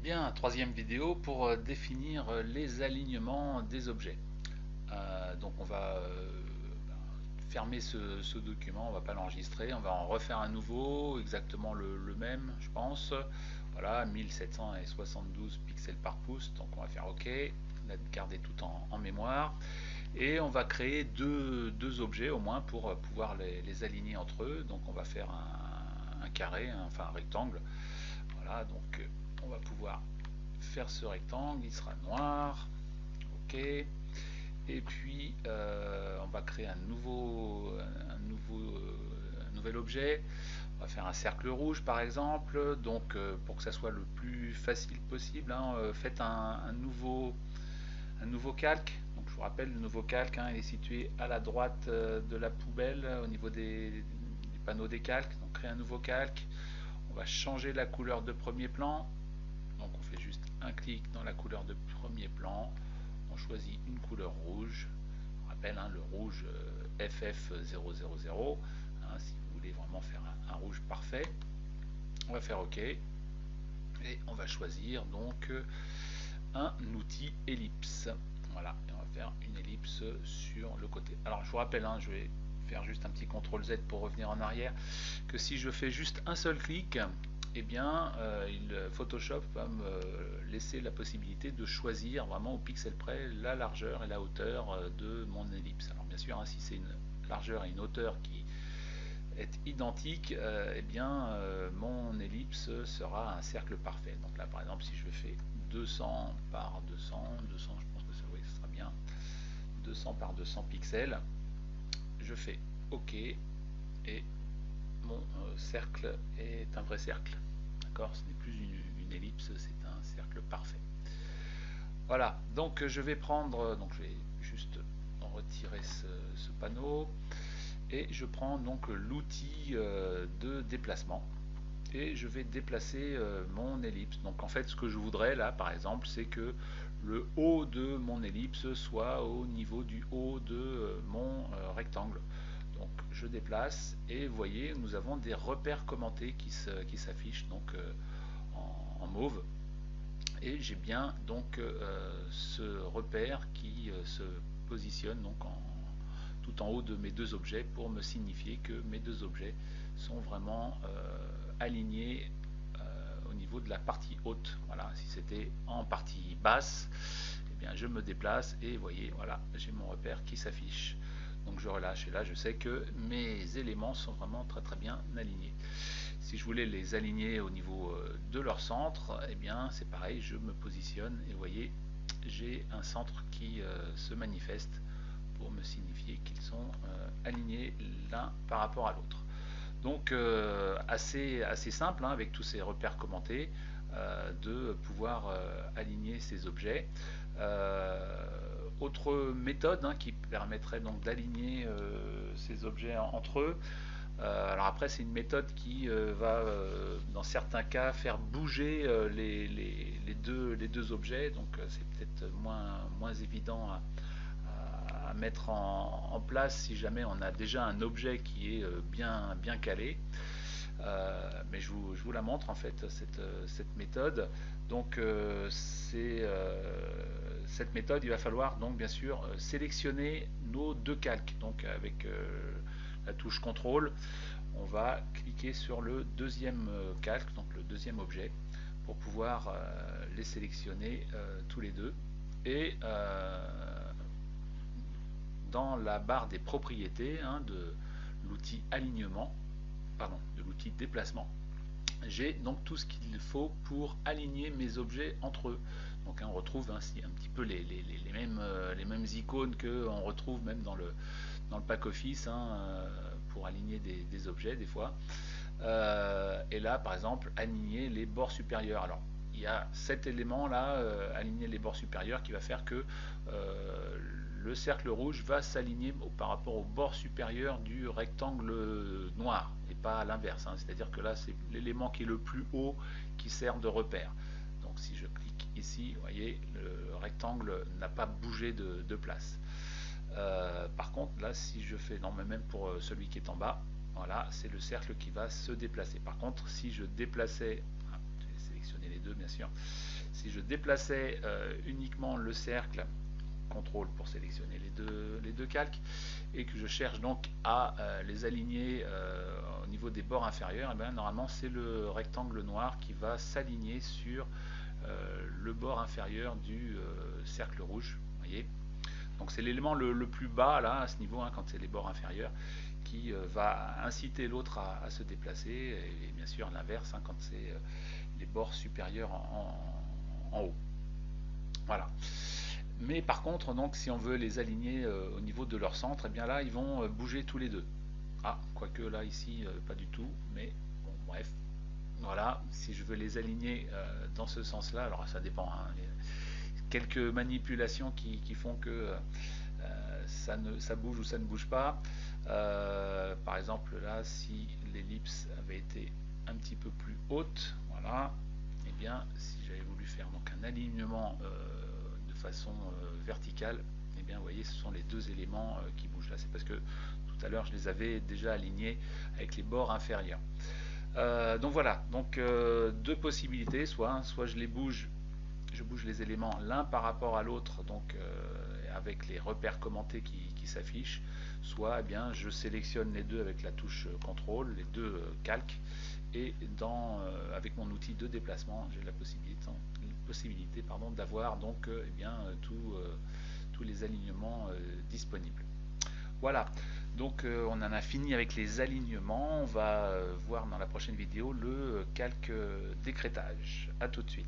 Bien, troisième vidéo pour définir les alignements des objets. Donc on va fermer ce document, on va pas l'enregistrer, on va en refaire un nouveau, exactement le même je pense. Voilà, 1772 pixels par pouce, donc on va faire OK, on va garder tout en mémoire. Et on va créer deux objets au moins pour pouvoir les aligner entre eux. Donc on va faire un carré, enfin un rectangle. Voilà, donc on va pouvoir faire ce rectangle, il sera noir, ok, et puis on va créer un nouvel objet, on va faire un cercle rouge par exemple, donc pour que ça soit le plus facile possible, hein, faites un nouveau calque. Donc je vous rappelle, le nouveau calque, hein, il est situé à la droite de la poubelle au niveau du panneau des calques, donc créer un nouveau calque. On va changer la couleur de premier plan. Donc on fait juste un clic dans la couleur de premier plan. On choisit une couleur rouge. On rappelle, hein, le rouge FF000. Hein, si vous voulez vraiment faire un rouge parfait. On va faire OK. Et on va choisir donc un outil ellipse. Voilà, et on va faire une ellipse sur le côté. Alors je vous rappelle, hein, je vais faire juste un petit CTRL Z pour revenir en arrière, que si je fais juste un seul clic, eh bien Photoshop va me laisser la possibilité de choisir vraiment au pixel près la largeur et la hauteur de mon ellipse. Alors bien sûr, hein, si c'est une largeur et une hauteur qui est identique, eh bien mon ellipse sera un cercle parfait. Donc là par exemple, si je fais 200 par 200, je pense que ça, oui, ça sera bien, 200 par 200 pixels, je fais OK et mon cercle est un vrai cercle. D'accord, ce n'est plus une ellipse, c'est un cercle parfait. Voilà, donc je vais prendre, donc je vais juste retirer ce panneau et je prends donc l'outil de déplacement et je vais déplacer mon ellipse. Donc en fait ce que je voudrais là par exemple, c'est que le haut de mon ellipse soit au niveau du haut de mon rectangle. Donc je déplace et vous voyez, nous avons des repères commentés qui s'affichent donc en mauve. Et j'ai bien donc ce repère qui se positionne donc tout en haut de mes deux objets pour me signifier que mes deux objets sont vraiment alignés au niveau de la partie haute. Voilà, si c'était en partie basse, eh bien je me déplace et vous voyez, voilà, j'ai mon repère qui s'affiche. Donc je relâche et là je sais que mes éléments sont vraiment très bien alignés. Si je voulais les aligner au niveau de leur centre, eh bien c'est pareil, je me positionne et vous voyez, j'ai un centre qui se manifeste pour me signifier qu'ils sont alignés l'un par rapport à l'autre. Donc assez simple, hein, avec tous ces repères commentés, de pouvoir aligner ces objets. Autre méthode, hein, qui permettrait donc d'aligner ces objets entre eux. Alors après c'est une méthode qui va dans certains cas faire bouger les deux objets, donc c'est peut-être moins évident à mettre en place si jamais on a déjà un objet qui est bien calé. Mais je vous la montre en fait, cette méthode. Donc cette méthode, il va falloir donc bien sûr sélectionner nos deux calques. Donc avec la touche CTRL, on va cliquer sur le deuxième calque, donc le deuxième objet, pour pouvoir les sélectionner tous les deux. Et dans la barre des propriétés, hein, de l'outil alignement, pardon, de l'outil déplacement, j'ai donc tout ce qu'il faut pour aligner mes objets entre eux. Donc hein, on retrouve ainsi un petit peu les mêmes icônes qu'on retrouve même dans le pack office, hein, pour aligner des objets des fois. Et là par exemple aligner les bords supérieurs. Alors il y a cet élément là, aligner les bords supérieurs, qui va faire que le cercle rouge va s'aligner par rapport au bord supérieur du rectangle noir et pas à l'inverse, hein. C'est-à-dire que là c'est l'élément qui est le plus haut qui sert de repère. Donc si je clique ici, vous voyez, le rectangle n'a pas bougé de place. Par contre là si je fais, non mais même pour celui qui est en bas, voilà, c'est le cercle qui va se déplacer. Par contre si je déplaçais, je vais sélectionner les deux bien sûr, Si je déplaçais uniquement le cercle, contrôle pour sélectionner les deux calques, et que je cherche donc à les aligner au niveau des bords inférieurs, et bien normalement c'est le rectangle noir qui va s'aligner sur le bord inférieur du cercle rouge. Voyez, donc c'est l'élément le plus bas là à ce niveau, hein, quand c'est les bords inférieurs, qui va inciter l'autre à se déplacer, et bien sûr l'inverse, hein, quand c'est les bords supérieurs en haut. Voilà. Mais par contre, donc, si on veut les aligner au niveau de leur centre, et bien là, ils vont bouger tous les deux. Ah, quoique là, ici, pas du tout, mais bon, bref. Voilà, si je veux les aligner dans ce sens-là, alors ça dépend, hein, quelques manipulations qui font que ça bouge ou ça ne bouge pas. Par exemple, là, si l'ellipse avait été un petit peu plus haute, voilà, et bien, si j'avais voulu faire donc un alignement façon verticale, et bien vous voyez ce sont les deux éléments qui bougent là. C'est parce que tout à l'heure je les avais déjà alignés avec les bords inférieurs. Donc voilà, donc deux possibilités, soit je bouge les éléments l'un par rapport à l'autre, donc avec les repères commentés qui s'affichent, soit eh bien je sélectionne les deux avec la touche contrôle, les deux calques, et avec mon outil de déplacement, j'ai la possibilité d'avoir donc eh bien tous les alignements disponibles. Voilà, donc on en a fini avec les alignements. On va voir dans la prochaine vidéo le calque d'écrêtage. À tout de suite.